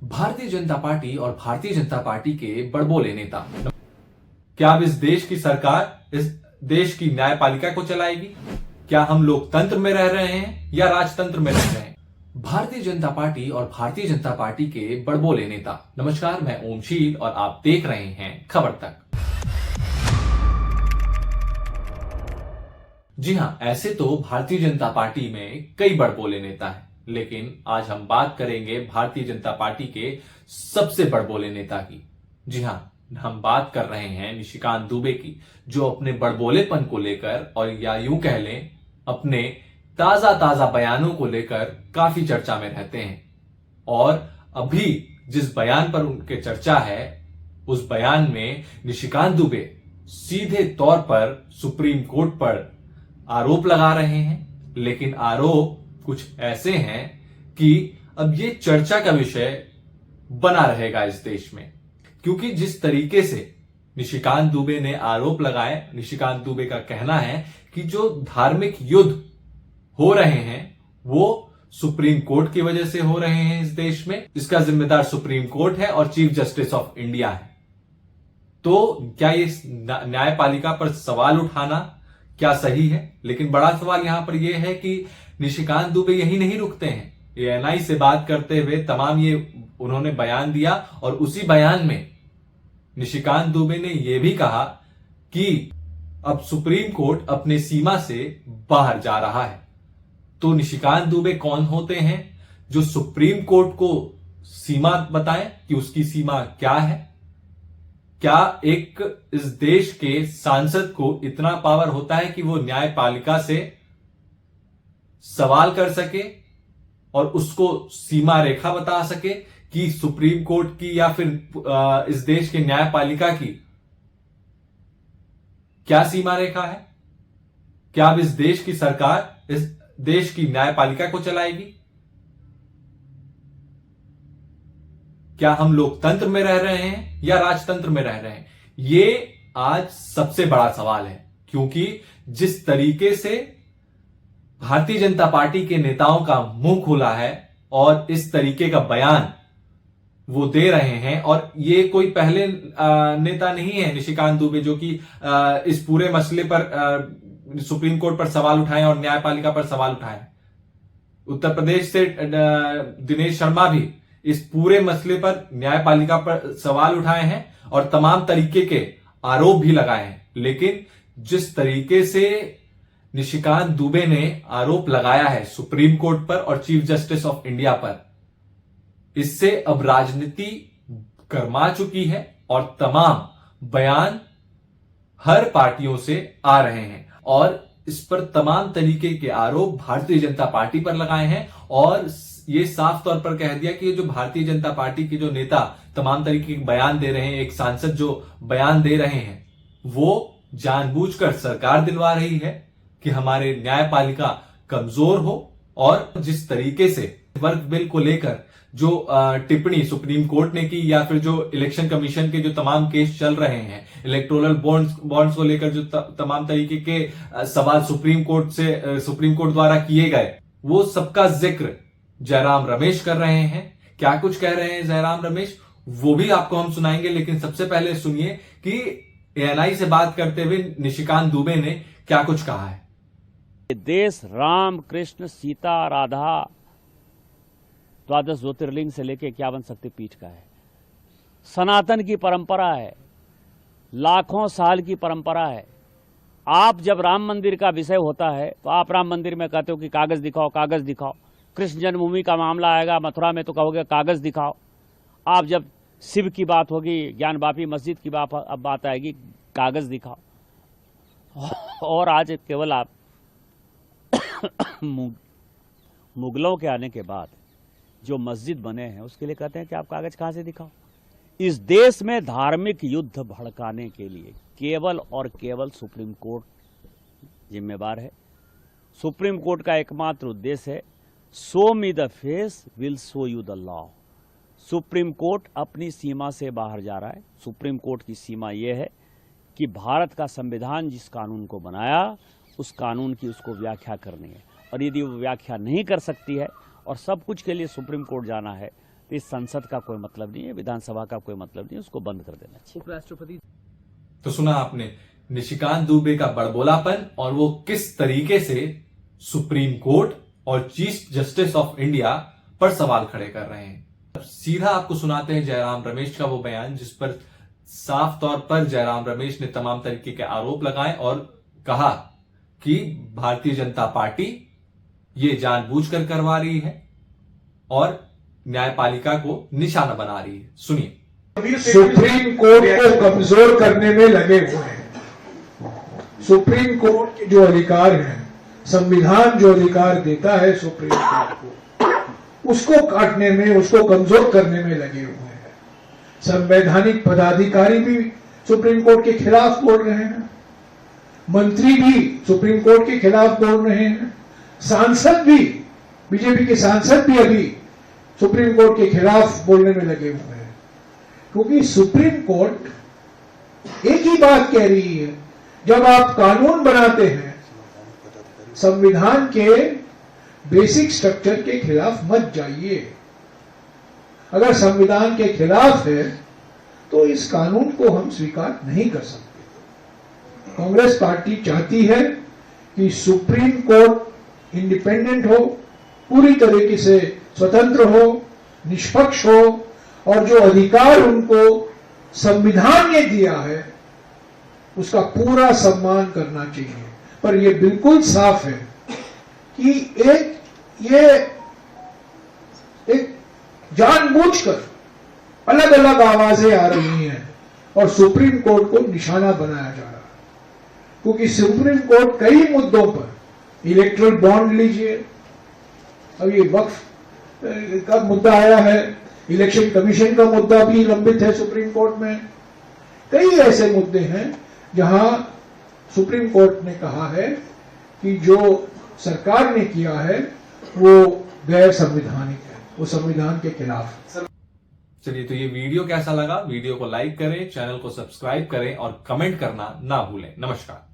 Bharatiya Janata party और Bharatiya Janata party के बड़बोले नेता। क्या अब इस देश की सरकार इस देश की न्यायपालिका को चलाएगी? क्या हम लोकतंत्र में रह रहे हैं या राजतंत्र में रह रहे हैं? भारतीय जनता पार्टी और भारतीय जनता पार्टी के बड़बोले नेता। नमस्कार, मैं ओमशील और आप देख रहे हैं खबर तक। जी हां, ऐसे तो भारतीय जनता पार्टी में कई बड़बोले नेता हैं, लेकिन आज हम बात करेंगे भारतीय जनता पार्टी के सबसे बड़बोले नेता की। जी हां, हम बात कर रहे हैं निशिकांत दुबे की, जो अपने बड़बोलेपन को लेकर और या यूं कह लें अपने ताजा ताजा बयानों को लेकर काफी चर्चा में रहते हैं। और अभी जिस बयान पर उनके चर्चा है, उस बयान में निशिकांत दुबे सीधे तौर पर सुप्रीम कोर्ट पर आरोप लगा रहे हैं, लेकिन आरोप कुछ ऐसे हैं कि अब ये चर्चा का विषय बना रहेगा इस देश में। क्योंकि जिस तरीके से निशिकांत दुबे ने आरोप लगाए, निशिकांत दुबे का कहना है कि जो धार्मिक युद्ध हो रहे हैं वो सुप्रीम कोर्ट की वजह से हो रहे हैं इस देश में, इसका जिम्मेदार सुप्रीम कोर्ट है और चीफ जस्टिस ऑफ इंडिया है। तो क्या ये न्यायपालिका पर सवाल उठाना क्या सही है? लेकिन बड़ा सवाल यहां पर यह है कि निशिकांत दुबे यही नहीं रुकते हैं। एएनआई से बात करते हुए तमाम ये उन्होंने बयान दिया और उसी बयान में निशिकांत दुबे ने यह भी कहा कि अब सुप्रीम कोर्ट अपने सीमा से बाहर जा रहा है। तो निशिकांत दुबे कौन होते हैं जो सुप्रीम कोर्ट को सीमा बताएं कि उसकी सीमा क्या है? क्या एक इस देश के सांसद को इतना पावर होता है कि वो न्यायपालिका से सवाल कर सके और उसको सीमा रेखा बता सके कि सुप्रीम कोर्ट की या फिर इस देश के न्यायपालिका की क्या सीमा रेखा है? क्या अब इस देश की सरकार इस देश की न्यायपालिका को चलाएगी? क्या हम लोकतंत्र में रह रहे हैं या राजतंत्र में रह रहे हैं? ये आज सबसे बड़ा सवाल है, क्योंकि जिस तरीके से भारतीय जनता पार्टी के नेताओं का मुंह खुला है और इस तरीके का बयान वो दे रहे हैं, और ये कोई पहले नेता नहीं है निशिकांत दुबे जो कि इस पूरे मसले पर सुप्रीम कोर्ट पर सवाल उठाएं और न्यायपालिका पर सवाल उठाएं। उत्तर प्रदेश से दिनेश शर्मा भी इस पूरे मसले पर न्यायपालिका पर सवाल उठाए हैं और तमाम तरीके के आरोप भी लगाए हैं। लेकिन जिस तरीके से निशिकांत दुबे ने आरोप लगाया है सुप्रीम कोर्ट पर और चीफ जस्टिस ऑफ इंडिया पर, इससे अब राजनीति गर्मा चुकी है और तमाम बयान हर पार्टियों से आ रहे हैं और इस पर तमाम तरीके के आरोप भारतीय जनता पार्टी पर लगाए हैं। और ये साफ तौर पर कह दिया कि ये जो भारतीय जनता पार्टी के जो नेता तमाम तरीके के बयान दे रहे हैं, एक सांसद जो बयान दे रहे हैं, वो जानबूझकर सरकार दिलवा रही है कि हमारे न्यायपालिका कमजोर हो। और जिस तरीके से वर्क बिल को लेकर जो टिप्पणी सुप्रीम कोर्ट ने की, या फिर जो इलेक्शन कमीशन के जो तमाम केस चल रहे हैं, इलेक्टोरल बॉन्ड्स को लेकर जो तमाम तरीके के सवाल सुप्रीम कोर्ट द्वारा किए गए, वो सबका जिक्र जयराम रमेश कर रहे हैं। क्या कुछ कह रहे हैं जयराम रमेश, वो भी आपको हम सुनाएंगे। लेकिन सबसे पहले सुनिए कि एएनआई से बात करते हुए निशिकांत दुबे ने क्या कुछ कहा है। देश राम कृष्ण सीता राधा द्वादश ज्योतिर्लिंग से लेकर 51 शक्तिपीठ का है। सनातन की परंपरा है, लाखों साल की परंपरा है। आप जब राम मंदिर का विषय होता है तो आप राम मंदिर में कहते हो कि कागज दिखाओ, कागज दिखाओ। कृष्ण जन्मभूमि का मामला आएगा मथुरा में तो कहोगे कागज दिखाओ। आप जब शिव की बात होगी, ज्ञानवापी मस्जिद की बात आएगी, कागज दिखाओ। और आज केवल आप मुगलों के आने के बाद जो मस्जिद बने हैं उसके लिए कहते हैं कि आप कागज कहां से दिखाओ। इस देश में धार्मिक युद्ध भड़काने के लिए केवल और केवल सुप्रीम कोर्ट जिम्मेवार है। सुप्रीम कोर्ट का एकमात्र उद्देश्य है, show me the face will show you the law. Supreme court अपनी सीमा से बाहर जा रहा है। सुप्रीम कोर्ट की सीमा यह है कि भारत का संविधान जिस कानून को बनाया उस कानून की उसको व्याख्या करनी है, और यदि वो व्याख्या नहीं कर सकती है और सब कुछ के लिए सुप्रीम कोर्ट जाना है तो इस संसद का कोई मतलब नहीं है, विधानसभा का कोई मतलब नहीं है, उसको बंद कर देना चाहिए। उपराष्ट्रपति तो सुना आपने निशिकांत दुबे का बड़बोलापन और वो किस तरीके से सुप्रीम कोर्ट और चीफ जस्टिस ऑफ इंडिया पर सवाल खड़े कर रहे हैं। सीधा आपको सुनाते हैं जयराम रमेश का वो बयान जिस पर साफ तौर पर जयराम रमेश ने तमाम तरीके के आरोप लगाए और कहा कि भारतीय जनता पार्टी ये जानबूझकर करवा रही है और न्यायपालिका को निशाना बना रही है। सुनिए। सुप्रीम कोर्ट को कमजोर करने में लगे हुए हैं। सुप्रीम कोर्ट के जो अधिकार हैं, संविधान जो अधिकार देता है सुप्रीम कोर्ट को, उसको काटने में, उसको कमजोर करने में लगे हुए हैं। संवैधानिक पदाधिकारी भी सुप्रीम कोर्ट के खिलाफ बोल रहे हैं, मंत्री भी सुप्रीम कोर्ट के खिलाफ बोल रहे हैं, सांसद भी, बीजेपी के सांसद भी अभी सुप्रीम कोर्ट के खिलाफ बोलने में लगे हुए हैं। क्योंकि सुप्रीम कोर्ट एक ही बात कह रही है, जब आप कानून बनाते हैं संविधान के बेसिक स्ट्रक्चर के खिलाफ मत जाइए। अगर संविधान के खिलाफ है तो इस कानून को हम स्वीकार नहीं कर सकते। कांग्रेस पार्टी चाहती है कि सुप्रीम कोर्ट इंडिपेंडेंट हो, पूरी तरीके से स्वतंत्र हो, निष्पक्ष हो और जो अधिकार उनको संविधान ने दिया है उसका पूरा सम्मान करना चाहिए। पर यह बिल्कुल साफ है कि एक जानबूझकर अलग अलग आवाजें आ रही हैं और सुप्रीम कोर्ट को निशाना बनाया जा रहा है। क्योंकि सुप्रीम कोर्ट कई मुद्दों पर, इलेक्ट्रल बॉन्ड लीजिए, अभी वक्फ का मुद्दा आया है, इलेक्शन कमीशन का मुद्दा भी लंबित है सुप्रीम कोर्ट में, कई ऐसे मुद्दे हैं जहां सुप्रीम कोर्ट ने कहा है कि जो सरकार ने किया है वो गैर संवैधानिक है, वो संविधान के खिलाफ। चलिए, तो ये वीडियो कैसा लगा? वीडियो को लाइक करें, चैनल को सब्सक्राइब करें और कमेंट करना ना भूलें। नमस्कार।